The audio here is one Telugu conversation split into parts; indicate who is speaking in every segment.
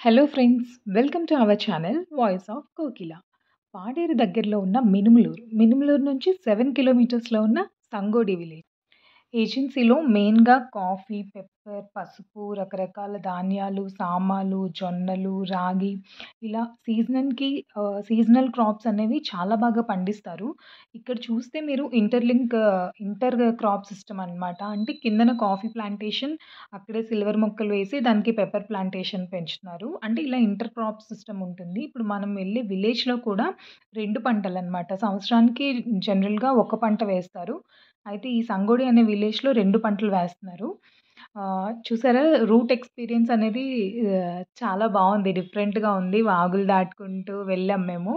Speaker 1: Hello friends, welcome to our channel voice of కోకిల. పాడేరు దగ్గరలో ఉన్న మినుములూరు నుంచి 7 కిలోమీటర్స్‌లో ఉన్న సంగోడి విలేజ్. ఏజెన్సీలో మెయిన్‌గా కాఫీ, పెప్పర్, పసుపు, రకరకాల ధాన్యాలు, సామాలు, జొన్నలు, రాగి ఇలా సీజనల్ క్రాప్స్ అనేవి చాలా బాగా పండిస్తారు. ఇక్కడ చూస్తే మీరు ఇంటర్ క్రాప్ సిస్టమ్ అనమాట. అంటే కిందన కాఫీ ప్లాంటేషన్, అక్కడే సిల్వర్ మొక్కలు వేసి దానికి పెప్పర్ ప్లాంటేషన్ పెంచుతున్నారు. అంటే ఇలా ఇంటర్ క్రాప్ సిస్టమ్ ఉంటుంది. ఇప్పుడు మనం వెళ్ళే విలేజ్‌లో కూడా 2 పంటలనమాట. సంవత్సరానికి జనరల్‌గా ఒక పంట వేస్తారు. అయితే ఈ సంగోడి అనే విలేజ్‌లో 2 పంటలు వేస్తున్నారు. చూసారా, రూట్ ఎక్స్‌పీరియన్స్ అనేది చాలా బావుంది. డిఫరెంట్‌గా ఉంది. వాగులు దాటుకుంటూ వెళ్ళాం మేము.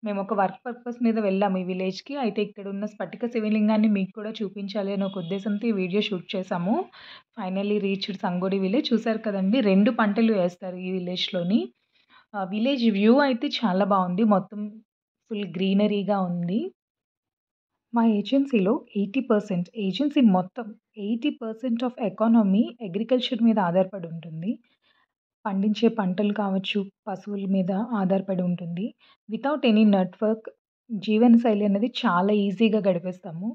Speaker 1: మేమొక వర్క్ పర్పస్ మీద వెళ్ళాము ఈ విలేజ్‌కి. అయితే ఇక్కడున్న స్ఫటిక శివలింగాన్ని మీకు కూడా చూపించాలి అనే ఒక ఉద్దేశంతో ఈ వీడియో షూట్ చేశాము. Finally reached Sangodi village. చూసారు కదండీ! 2 పంటలు వేస్తారు ఈ విలేజ్‌లోని. విలేజ్ వ్యూ అయితే చాలా బావుంది. మొత్తం ఫుల్ గ్రీనరీగా ఉంది. మా ఏజెన్సీలో 80% ఏజెన్సీ మొత్తం 80% ఆఫ్ ఎకానమీ అగ్రికల్చర్ మీద ఆధారపడి ఉంటుంది. పండించే పంటలు కావచ్చు, పశువుల మీద ఆధారపడి ఉంటుంది. వితౌట్ ఎనీ నెట్‌వర్క్ జీవనశైలి అనేది చాలా ఈజీగా గడిపేస్తాము.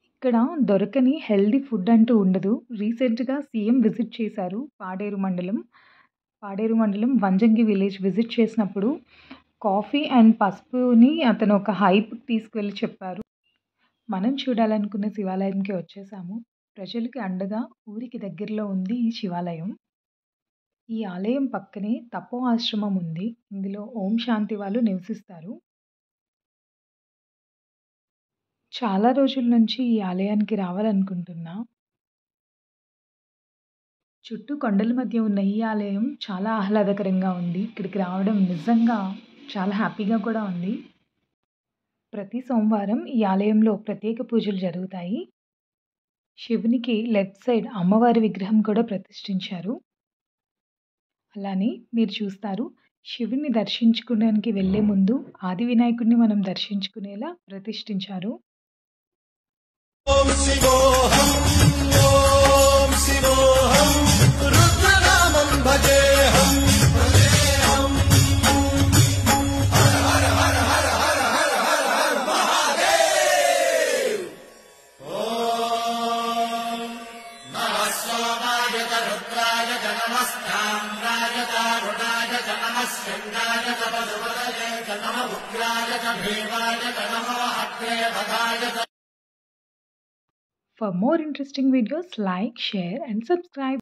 Speaker 1: ఇక్కడ దొరకని హెల్తీ ఫుడ్ అంటూ ఉండదు. రీసెంట్‌గా సీఎం విజిట్ చేశారు పాడేరు మండలం వంజంగి విలేజ్ విజిట్ చేసినప్పుడు కాఫీ అండ్ పసుపుని అతను ఒక హైప్‌కి తీసుకువెళ్ళి చెప్పారు. మనం చూడాలనుకున్న శివాలయంకి వచ్చేసాము. ప్రజలకి అండగా ఊరికి దగ్గరలో ఉంది ఈ శివాలయం. ఈ ఆలయం పక్కనే తపో ఆశ్రమం ఉంది. ఇందులో ఓం శాంతి వాళ్ళు నివసిస్తారు. చాలా రోజుల నుంచి ఈ ఆలయానికి రావాలనుకుంటున్నా. చుట్టూ కొండల మధ్య ఉన్న ఈ ఆలయం చాలా ఆహ్లాదకరంగా ఉంది. ఇక్కడికి రావడం నిజంగా చాలా హ్యాపీగా కూడా ఉంది. ప్రతి సోమవారం ఈ ఆలయంలో ప్రత్యేక పూజలు జరుగుతాయి. శివునికి లెఫ్ట్ సైడ్ అమ్మవారి విగ్రహం కూడా ప్రతిష్ఠించారు. అలానే మీరు చూస్తారు, శివుడిని దర్శించుకోవడానికి వెళ్ళే ముందు ఆది వినాయకుడిని మనం దర్శించుకునేలా ప్రతిష్ఠించారు.
Speaker 2: ఓం శివోహం ఓం శివోహం రుద్రనామం భజేహం భజేహం హర హర హర హర హర హర హర మహాదేవ్. ఓం నమః సోమాయ రుద్రాయ నమస్తామ్రాయ తారుణాయ నమః శంగాయ పశుపతయే నమః ఉగ్రాయ భీమాయ నమః అగ్నే వదాయ.
Speaker 1: For more interesting videos, like, share and subscribe.